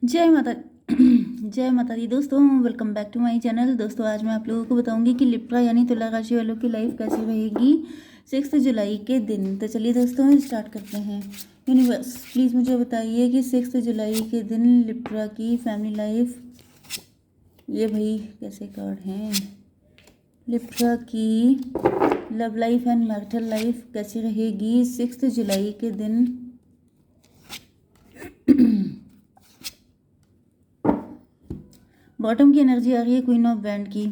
जय माता जय माता दी दोस्तों, welcome back to my channel. दोस्तों आज मैं आप लोगों को बताऊंगी कि लिब्रा यानी तुला राशि वालों की लाइफ कैसी रहेगी 6 जुलाई के दिन। तो चलिए दोस्तों स्टार्ट करते हैं। यूनिवर्स प्लीज़ मुझे बताइए कि 6 जुलाई के दिन लिब्रा की फैमिली लाइफ, ये भाई कैसे कार्ड हैं, लिब्रा की love life and marital life कैसी रहेगी 6 जुलाई के दिन। बॉटम की एनर्जी आ रही है क्वीन ऑफ बैंड की,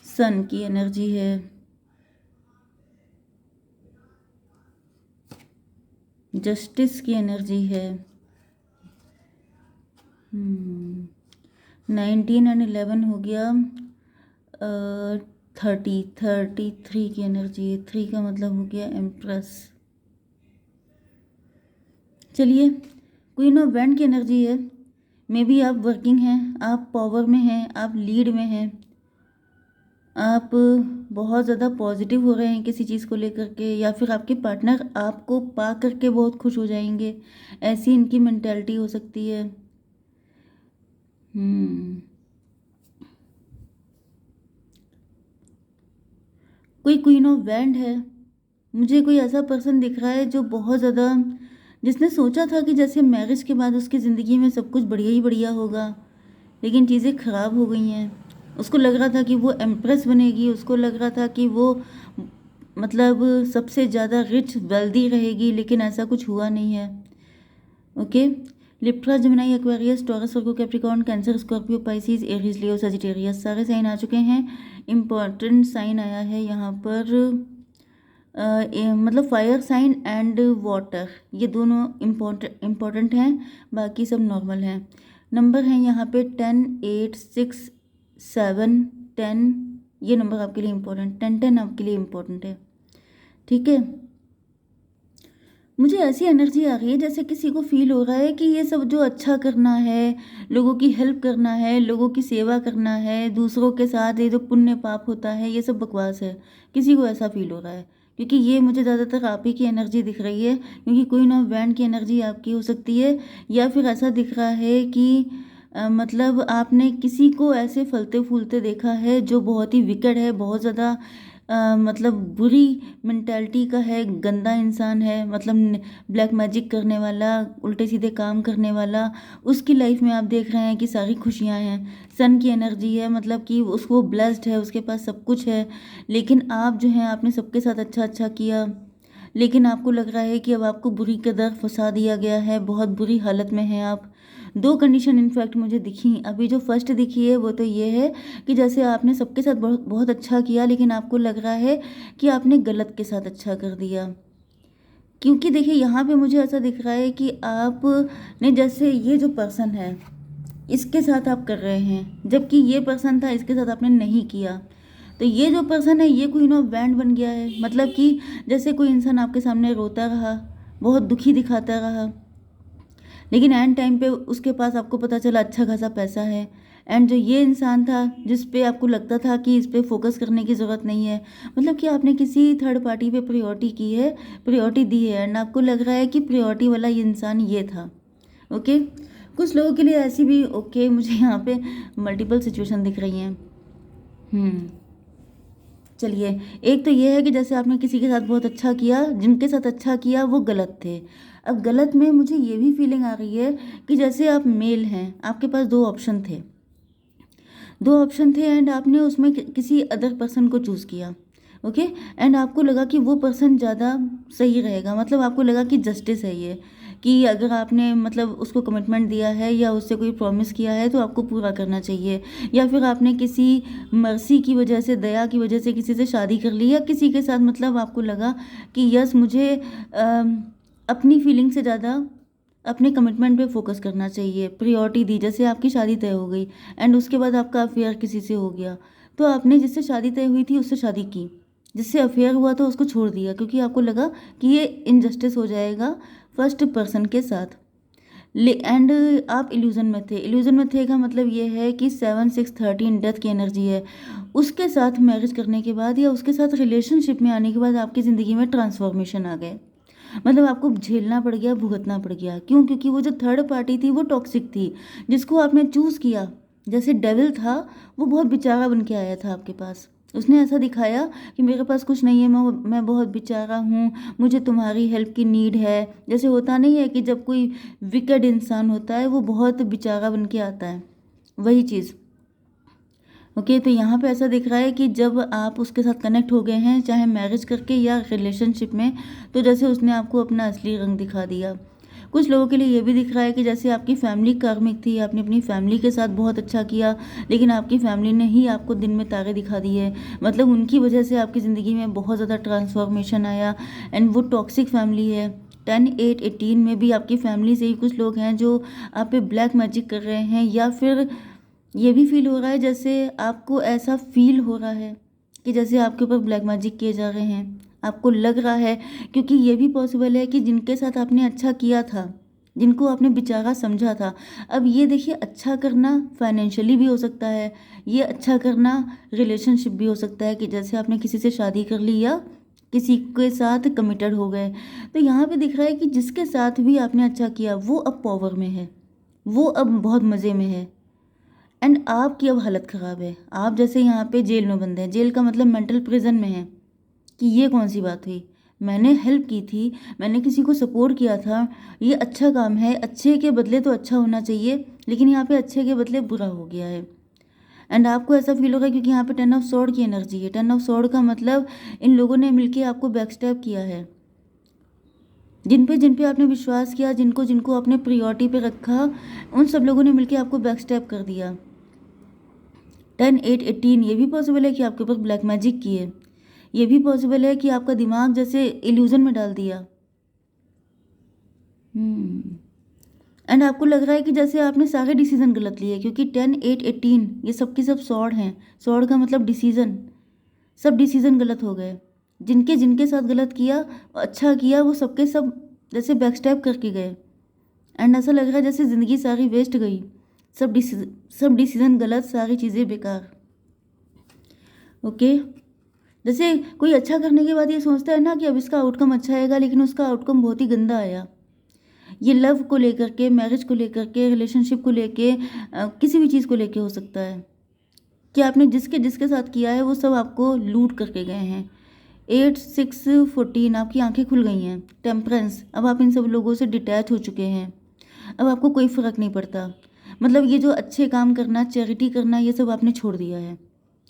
सन की एनर्जी है, जस्टिस की एनर्जी है, 19 एंड 11 हो गया, 33 की एनर्जी है, 3 का मतलब हो गया एम्प्रेस। चलिए क्वीन ऑफ बैंड की एनर्जी है, मे बी आप वर्किंग हैं, आप पावर में हैं, आप लीड में हैं, आप बहुत ज़्यादा पॉजिटिव हो रहे हैं किसी चीज़ को लेकर के, या फिर आपके पार्टनर आपको पा करके बहुत खुश हो जाएंगे, ऐसी इनकी मेंटालिटी हो सकती है। कोई क्वीन ऑफ बैंड है, मुझे कोई ऐसा पर्सन दिख रहा है जो बहुत ज़्यादा, जिसने सोचा था कि जैसे मैरिज के बाद उसकी ज़िंदगी में सब कुछ बढ़िया ही बढ़िया होगा, लेकिन चीज़ें ख़राब हो गई हैं। उसको लग रहा था कि वो एम्प्रेस बनेगी, उसको लग रहा था कि वो मतलब सबसे ज़्यादा रिच वेल्दी रहेगी, लेकिन ऐसा कुछ हुआ नहीं है। Okay, Libra, Gemini, Aquarius, Taurus, Virgo, Capricorn, Cancer, Scorpio, Pisces, Aries, Leo, Sagittarius, सारे साइन आ चुके हैं। इम्पॉर्टेंट साइन आया है यहाँ पर, मतलब फायर साइन एंड वाटर, ये दोनों इम्पॉर्टेंट हैं, बाकी सब नॉर्मल हैं। नंबर हैं यहाँ पे 10, 8, 6, 7, 10, ये नंबर आपके लिए इम्पोर्टेंट, 10 आपके लिए इम्पोर्टेंट है। ठीक है, मुझे ऐसी एनर्जी आ रही है जैसे किसी को फील हो रहा है कि ये सब जो अच्छा करना है, लोगों की हेल्प करना है, लोगों की सेवा करना है, दूसरों के साथ ये जो पुण्य पाप होता है, ये सब बकवास है। किसी को ऐसा फील हो रहा है, क्योंकि ये मुझे ज़्यादातर आप ही की एनर्जी दिख रही है, क्योंकि क्वीन ऑफ बैंड की एनर्जी आपकी हो सकती है, या फिर ऐसा दिख रहा है कि मतलब आपने किसी को ऐसे फलते फूलते देखा है जो बहुत ही विकेड है, बहुत ज़्यादा मतलब बुरी मेंटालिटी का है, गंदा इंसान है, मतलब ब्लैक मैजिक करने वाला, उल्टे सीधे काम करने वाला। उसकी लाइफ में आप देख रहे हैं कि सारी खुशियां हैं, सन की एनर्जी है, मतलब कि उसको ब्लेस्ड है, उसके पास सब कुछ है, लेकिन आप जो हैं आपने सबके साथ अच्छा अच्छा किया, लेकिन आपको लग रहा है कि अब आपको बुरी कदर फंसा दिया गया है, बहुत बुरी हालत में हैं आप। दो कंडीशन इनफैक्ट मुझे दिखी अभी, जो फर्स्ट दिखी है वो तो ये है कि जैसे आपने सबके साथ बहुत बहुत अच्छा किया, लेकिन आपको लग रहा है कि आपने गलत के साथ अच्छा कर दिया। क्योंकि देखिए यहाँ पे मुझे ऐसा दिख रहा है कि आपने, जैसे ये जो पर्सन है इसके साथ आप कर रहे हैं, जबकि ये पर्सन था इसके साथ आपने नहीं किया, तो ये जो पर्सन है ये क्वीन ऑफ बैंड बन गया है। मतलब कि जैसे कोई इंसान आपके सामने रोता रहा, बहुत दुखी दिखाता रहा, लेकिन एंड टाइम पे उसके पास आपको पता चला अच्छा खासा पैसा है, एंड जो ये इंसान था जिस पे आपको लगता था कि इस पे फोकस करने की ज़रूरत नहीं है, मतलब कि आपने किसी थर्ड पार्टी पे प्रायोरिटी की है, प्रायोरिटी दी है, एंड आपको लग रहा है कि प्रायोरिटी वाला ये इंसान ये था। ओके, कुछ लोगों के लिए ऐसी भी, ओके मुझे यहाँ पे मल्टीपल सिचुएशन दिख रही हैं। चलिए, एक तो ये है कि जैसे आपने किसी के साथ बहुत अच्छा किया, जिनके साथ अच्छा किया वो गलत थे। अब गलत में मुझे ये भी फीलिंग आ रही है कि जैसे आप मेल हैं, आपके पास दो ऑप्शन थे एंड आपने उसमें किसी अदर पर्सन को चूज़ किया। ओके, एंड आपको लगा कि वो पर्सन ज़्यादा सही रहेगा, मतलब आपको लगा कि जस्टिस है ये, कि अगर आपने मतलब उसको कमिटमेंट दिया है या उससे कोई प्रॉमिस किया है तो आपको पूरा करना चाहिए, या फिर आपने किसी मर्सी की वजह से, दया की वजह से किसी से शादी कर ली, या किसी के साथ मतलब आपको लगा कि यस मुझे अपनी फीलिंग से ज़्यादा अपने कमिटमेंट पे फोकस करना चाहिए, प्रायोरिटी दी। जैसे आपकी शादी तय हो गई एंड उसके बाद आपका अफेयर किसी से हो गया, तो आपने जिससे शादी तय हुई थी उससे शादी की, जिससे अफेयर हुआ तो उसको छोड़ दिया, क्योंकि आपको लगा कि ये इनजस्टिस हो जाएगा फर्स्ट पर्सन के साथ। एंड आप इल्यूजन में थे का मतलब ये है कि 7, 6, 13 डेथ की एनर्जी है। उसके साथ मैरिज करने के बाद या उसके साथ रिलेशनशिप में आने के बाद आपकी ज़िंदगी में ट्रांसफॉर्मेशन आ गए। मतलब आपको झेलना पड़ गया, भुगतना पड़ गया। क्यों? क्योंकि वो जो थर्ड पार्टी थी वो टॉक्सिक थी, जिसको आपने चूज़ किया, जैसे डेविल था, वो बहुत बेचारा बन के आया था आपके पास। उसने ऐसा दिखाया कि मेरे पास कुछ नहीं है, मैं बहुत बेचारा हूँ, मुझे तुम्हारी हेल्प की नीड है। जैसे होता नहीं है कि जब कोई विकेड इंसान होता है वो बहुत बेचारा बन के आता है, वही चीज़। ओके, तो यहाँ पे ऐसा दिख रहा है कि जब आप उसके साथ कनेक्ट हो गए हैं, चाहे मैरिज करके या रिलेशनशिप में, तो जैसे उसने आपको अपना असली रंग दिखा दिया। कुछ लोगों के लिए ये भी दिख रहा है कि जैसे आपकी फैमिली कार्मिक थी, आपने अपनी फैमिली के साथ बहुत अच्छा किया, लेकिन आपकी फैमिली ने ही आपको दिन में तारे दिखा दिए। मतलब उनकी वजह से आपकी ज़िंदगी में बहुत ज़्यादा ट्रांसफॉर्मेशन आया, एंड वो टॉक्सिक फैमिली है। 10, 8, 18 में भी आपकी फैमिली से ही कुछ लोग हैं जो आप पे ब्लैक मैजिक कर रहे हैं, या फिर ये भी फील हो रहा है, जैसे आपको ऐसा फील हो रहा है कि जैसे आपके ऊपर ब्लैक मैजिक किए जा रहे हैं, आपको लग रहा है। क्योंकि ये भी पॉसिबल है कि जिनके साथ आपने अच्छा किया था, जिनको आपने बेचारा समझा था, अब ये देखिए, अच्छा करना फाइनेंशियली भी हो सकता है, ये अच्छा करना रिलेशनशिप भी हो सकता है कि जैसे आपने किसी से शादी कर ली या किसी के साथ कमिटेड हो गए। तो यहाँ पे दिख रहा है कि जिसके साथ भी आपने अच्छा किया वो अब पावर में है, वो अब बहुत मज़े में है, एंड आपकी अब हालत ख़राब है। आप जैसे यहाँ पे जेल में बंद हैं, जेल का मतलब मेंटल प्रिजन में है। कि ये कौन सी बात हुई, मैंने हेल्प की थी, मैंने किसी को सपोर्ट किया था, ये अच्छा काम है, अच्छे के बदले तो अच्छा होना चाहिए, लेकिन यहाँ पे अच्छे के बदले बुरा हो गया है। एंड आपको ऐसा फील होगा क्योंकि यहाँ पे 10 ऑफ सॉर्ड की एनर्जी है। 10 ऑफ सॉर्ड का मतलब इन लोगों ने मिलके आपको बैकस्टैब किया है। जिन पे आपने विश्वास किया, जिनको जिनको आपने प्रायोरिटी पे रखा, उन सब लोगों ने मिलके आपको बैकस्टैब कर दिया। 10, 8, 18 ये भी पॉसिबल है कि आपके ऊपर ब्लैक मैजिक की है। ये भी पॉसिबल है कि आपका दिमाग जैसे इल्यूजन में डाल दिया। एंड आपको लग रहा है कि जैसे आपने सारे डिसीजन गलत लिए, क्योंकि 10, 8, 18 ये सब की सब सॉर्ड हैं। सॉर्ड का मतलब डिसीजन, सब डिसीजन गलत हो गए। जिनके जिनके साथ गलत किया, अच्छा किया, वो सबके सब जैसे बैकस्टैब करके गए। एंड ऐसा लग रहा है जैसे ज़िंदगी सारी वेस्ट गई, सब डिसीजन गलत, सारी चीज़ें बेकार। ओके, जैसे कोई अच्छा करने के बाद ये सोचता है ना कि अब इसका आउटकम अच्छा आएगा, लेकिन उसका आउटकम बहुत ही गंदा आया। ये लव को लेकर के, मैरिज को लेकर के, रिलेशनशिप को लेके, किसी भी चीज़ को लेके हो सकता है कि आपने जिसके जिसके साथ किया है वो सब आपको लूट करके गए हैं। 8, 6, 14 आपकी आंखें खुल गई हैं। टेम्परेंस, अब आप इन सब लोगों से डिटैच हो चुके हैं, अब आपको कोई फ़र्क नहीं पड़ता। मतलब ये जो अच्छे काम करना, चैरिटी करना, ये सब आपने छोड़ दिया है।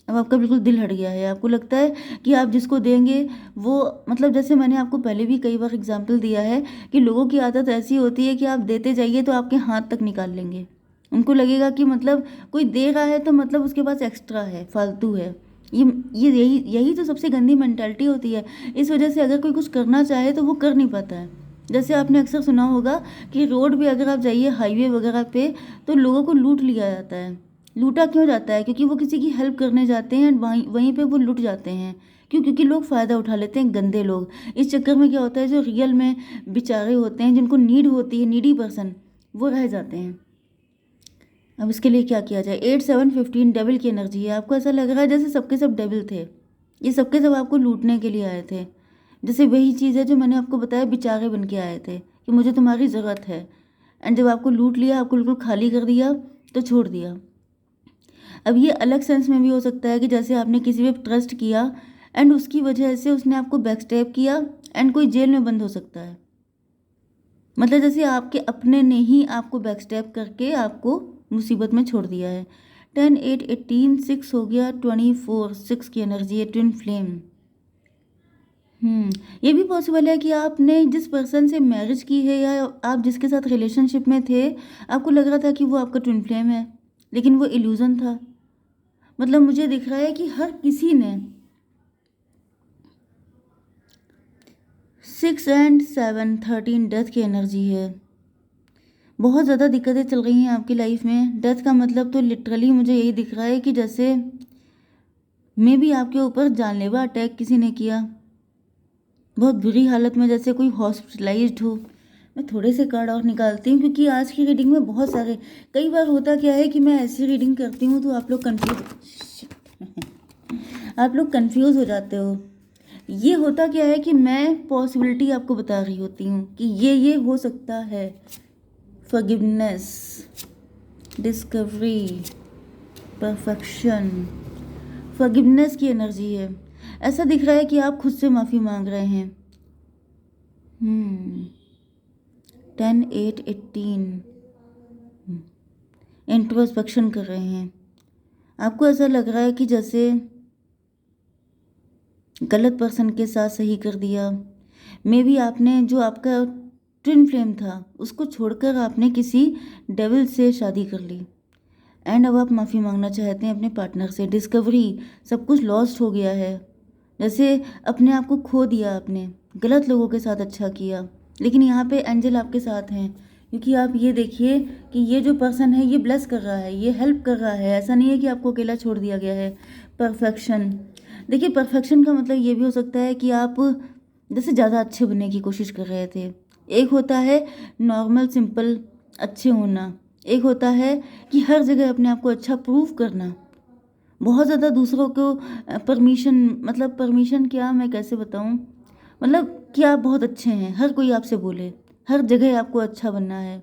अब आपका बिल्कुल दिल हट गया है। आपको लगता है कि आप जिसको देंगे वो, मतलब जैसे मैंने आपको पहले भी कई बार एग्जाम्पल दिया है कि लोगों की आदत ऐसी होती है कि आप देते जाइए तो आपके हाथ तक निकाल लेंगे। उनको लगेगा कि मतलब कोई दे रहा है तो मतलब उसके पास एक्स्ट्रा है, फालतू है। ये यही यही तो सबसे गंदी मेंटालिटी होती है। इस वजह से अगर कोई कुछ करना चाहे तो वो कर नहीं पाता है। जैसे आपने अक्सर सुना होगा कि रोड पे अगर आप जाइए, हाईवे वगैरह पे, तो लोगों को लूट लिया जाता है। लूटा क्यों जाता है? क्योंकि वो किसी की हेल्प करने जाते हैं, वहीं वहीं पे वो लुट जाते हैं। क्यों? क्योंकि लोग फ़ायदा उठा लेते हैं, गंदे लोग। इस चक्कर में क्या होता है, जो रियल में बेचारे होते हैं, जिनको नीड होती है, नीडी पर्सन, वो रह जाते हैं। अब इसके लिए क्या किया जाए? 8, 7, 15 डेविल की एनर्जी है। आपको ऐसा लग रहा है जैसे सबके सब डेविल थे, ये सबके सब आपको लूटने के लिए आए थे। जैसे वही चीज़ है जो मैंने आपको बताया, बेचारे बन के आए थे कि मुझे तुम्हारी ज़रूरत है, एंड जब आपको लूट लिया, आपको बिल्कुल खाली कर दिया, तो छोड़ दिया। अब ये अलग सेंस में भी हो सकता है कि जैसे आपने किसी पे ट्रस्ट किया एंड उसकी वजह से उसने आपको बैकस्टैब किया, एंड कोई जेल में बंद हो सकता है। मतलब जैसे आपके अपने ने ही आपको बैकस्टैब करके आपको मुसीबत में छोड़ दिया है। 10, 8, 18 6 हो गया, 24 6 की एनर्जी है, ट्विन फ्लेम। ये भी पॉसिबल है कि आपने जिस पर्सन से मैरिज की है या आप जिसके साथ रिलेशनशिप में थे, आपको लग रहा था कि वो आपका ट्विन फ्लेम है, लेकिन वो इल्यूज़न था। मतलब मुझे दिख रहा है कि हर किसी ने 6 and 7, 13 डेथ की एनर्जी है। बहुत ज़्यादा दिक्कतें चल रही हैं आपकी लाइफ में। डेथ का मतलब तो लिटरली मुझे यही दिख रहा है कि जैसे मे भी आपके ऊपर जानलेवा अटैक किसी ने किया, बहुत बुरी हालत में, जैसे कोई हॉस्पिटलाइज्ड हो। मैं थोड़े से कार्ड और निकालती हूँ क्योंकि आज की रीडिंग में बहुत सारे, कई बार होता क्या है कि मैं ऐसी रीडिंग करती हूँ तो आप लोग कंफ्यूज हो जाते हो। ये होता क्या है कि मैं पॉसिबिलिटी आपको बता रही होती हूँ कि ये हो सकता है। Forgiveness, discovery, perfection. फॉरगिवनेस की एनर्जी है। ऐसा दिख रहा है कि आप खुद से माफ़ी मांग रहे हैं। 10 8 18 इंट्रोस्पेक्शन कर रहे हैं। आपको ऐसा लग रहा है कि जैसे गलत पर्सन के साथ सही कर दिया। मे बी आपने जो आपका ट्विन फ्लेम था उसको छोड़कर आपने किसी डेविल से शादी कर ली एंड अब आप माफ़ी मांगना चाहते हैं अपने पार्टनर से। डिस्कवरी, सब कुछ लॉस्ट हो गया है, जैसे अपने आप को खो दिया आपने, गलत लोगों के साथ अच्छा किया। लेकिन यहाँ पे एंजल आपके साथ हैं, क्योंकि आप ये देखिए कि ये जो पर्सन है ये ब्लेस कर रहा है, ये हेल्प कर रहा है। ऐसा नहीं है कि आपको अकेला छोड़ दिया गया है। परफेक्शन, देखिए परफेक्शन का मतलब ये भी हो सकता है कि आप जैसे ज़्यादा अच्छे बनने की कोशिश कर रहे थे। एक होता है नॉर्मल सिंपल अच्छे होना, एक होता है कि हर जगह अपने आप को अच्छा प्रूव करना, बहुत ज़्यादा दूसरों को परमिशन, मतलब परमिशन क्या, मैं कैसे बताऊँ, मतलब कि आप बहुत अच्छे हैं, हर कोई आपसे बोले, हर जगह आपको अच्छा बनना है।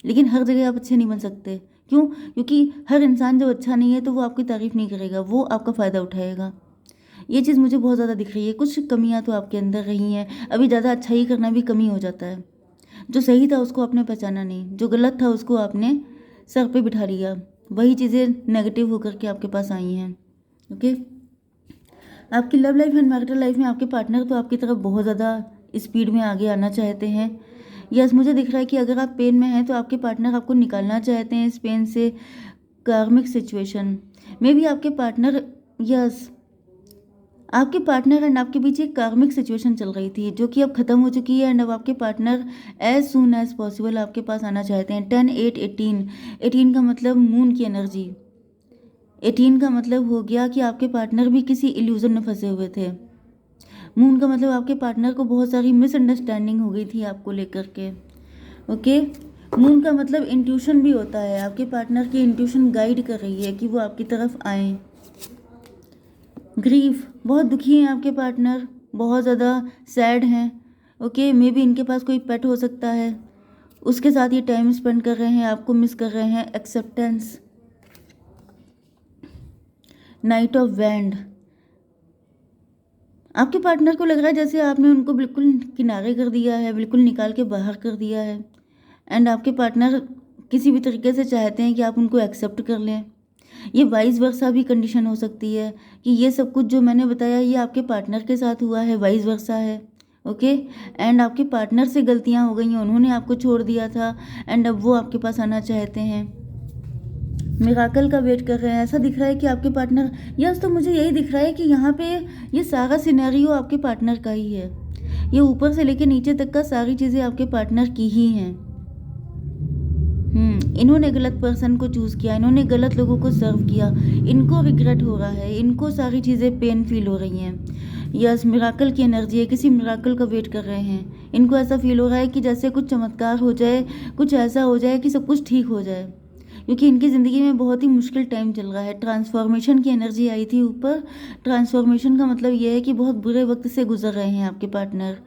लेकिन हर जगह आप अच्छे नहीं बन सकते। क्यों? क्योंकि हर इंसान जब अच्छा नहीं है तो वो आपकी तारीफ़ नहीं करेगा, वो आपका फ़ायदा उठाएगा। ये चीज़ मुझे बहुत ज़्यादा दिख रही है। कुछ कमियाँ तो आपके अंदर रही हैं। अभी ज़्यादा अच्छाई करना भी कमी हो जाता है। जो सही था उसको आपने पहचाना नहीं, जो गलत था उसको आपने सर पे बिठा लिया। वही चीज़ें नेगेटिव होकर के आपके पास आई हैं। ओके, आपकी love life and marital life में आपके पार्टनर तो आपकी तरफ बहुत ज़्यादा स्पीड में आगे आना चाहते हैं। यस, मुझे दिख रहा है कि अगर आप पेन में हैं तो आपके पार्टनर आपको निकालना चाहते हैं इस पेन से। कार्मिक सिचुएशन में भी आपके पार्टनर, यस, आपके पार्टनर एंड आपके बीच एक कार्मिक सिचुएशन चल रही थी जो कि अब ख़त्म हो चुकी है एंड अब आपके partner as soon as possible आपके पास आना चाहते हैं। 10 8 18, 18 का मतलब मून की एनर्जी। 18 का मतलब हो गया कि आपके पार्टनर भी किसी इल्यूजन में फंसे हुए थे। मून का मतलब आपके पार्टनर को बहुत सारी मिसअंडरस्टैंडिंग हो गई थी आपको लेकर के। ओके, मून का मतलब इंट्यूशन भी होता है। आपके पार्टनर की इंट्यूशन गाइड कर रही है कि वो आपकी तरफ आए। ग्रीफ, बहुत दुखी हैं आपके पार्टनर, बहुत ज़्यादा सैड हैं। ओके, मे बी इनके पास कोई पेट हो सकता है, उसके साथ ये टाइम स्पेंड कर रहे हैं, आपको मिस कर रहे हैं। एक्सेप्टेंस, नाइट ऑफ वैंड, आपके पार्टनर को लग रहा है जैसे आपने उनको बिल्कुल किनारे कर दिया है, बिल्कुल निकाल के बाहर कर दिया है एंड आपके पार्टनर किसी भी तरीके से चाहते हैं कि आप उनको एक्सेप्ट कर लें। ये वाइस वर्सा भी कंडीशन हो सकती है कि ये सब कुछ जो मैंने बताया ये आपके पार्टनर के साथ हुआ है, वाइस वर्सा है। ओके, एंड आपके पार्टनर से गलतियां हो गई हैं, उन्होंने आपको छोड़ दिया था एंड अब वो आपके पास आना चाहते हैं। मिराकल का वेट कर रहे हैं, ऐसा दिख रहा है कि आपके पार्टनर, यस, तो मुझे यही दिख रहा है कि यहाँ पे ये सारा सिनेरियो आपके पार्टनर का ही है। ये ऊपर से लेके नीचे तक का सारी चीज़ें आपके पार्टनर की ही हैं। इन्होंने गलत पर्सन को चूज़ किया, इन्होंने गलत लोगों को सर्व किया, इनको रिग्रेट हो रहा है, इनको सारी चीज़ें पेन फील हो रही हैं। यस, मिराकल की एनर्जी है, किसी मिराकल का वेट कर रहे हैं। इनको ऐसा फील हो रहा है कि जैसे कुछ चमत्कार हो जाए, कुछ ऐसा हो जाए कि सब कुछ ठीक हो जाए, क्योंकि इनकी ज़िंदगी में बहुत ही मुश्किल टाइम चल रहा है। ट्रांसफॉर्मेशन की एनर्जी आई थी ऊपर। ट्रांसफॉर्मेशन का मतलब ये है कि बहुत बुरे वक्त से गुजर रहे हैं आपके पार्टनर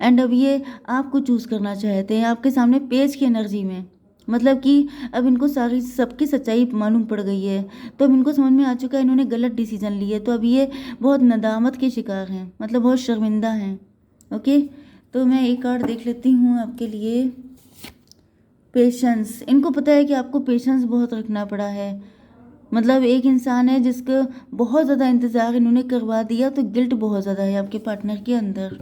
एंड अब ये आपको चूज़ करना चाहते हैं। आपके सामने पेज की एनर्जी में, मतलब कि अब इनको सारी सबकी सच्चाई मालूम पड़ गई है, तो अब इनको समझ में आ चुका है इन्होंने गलत डिसीजन लिए, तो अब ये बहुत नदामत के शिकार हैं, मतलब बहुत शर्मिंदा हैं। ओके, तो मैं एक कार्ड देख लेती हूँ आपके लिए। पेशेंस, इनको पता है कि आपको पेशेंस बहुत रखना पड़ा है। मतलब एक इंसान है जिसका बहुत ज़्यादा इंतज़ार इन्होंने करवा दिया, तो गिल्ट बहुत ज़्यादा है आपके पार्टनर के अंदर।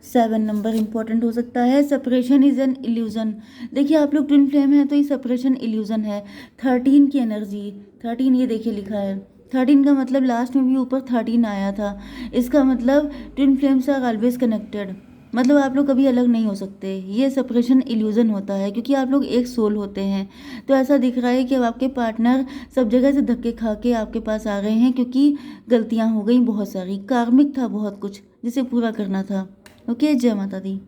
7 नंबर इंपॉर्टेंट हो सकता है। सेपरेशन इज़ एन इल्यूज़न, देखिए आप लोग ट्विन फ्लेम है तो ये सेपरेशन इल्यूज़न है। 13 की एनर्जी, 13 ये देखिए लिखा है। 13 का मतलब लास्ट में भी ऊपर 13 आया था, इसका मतलब twin flames are always connected, मतलब आप लोग कभी अलग नहीं हो सकते। ये सेपरेशन इल्यूज़न होता है क्योंकि आप लोग एक सोल होते हैं। तो ऐसा दिख रहा है कि अब आपके पार्टनर सब जगह से धक्के खा के आपके पास आ रहे हैं, क्योंकि गलतियां हो गई बहुत सारी, कार्मिक था बहुत कुछ जिसे पूरा करना था। ओके, जय माता दी।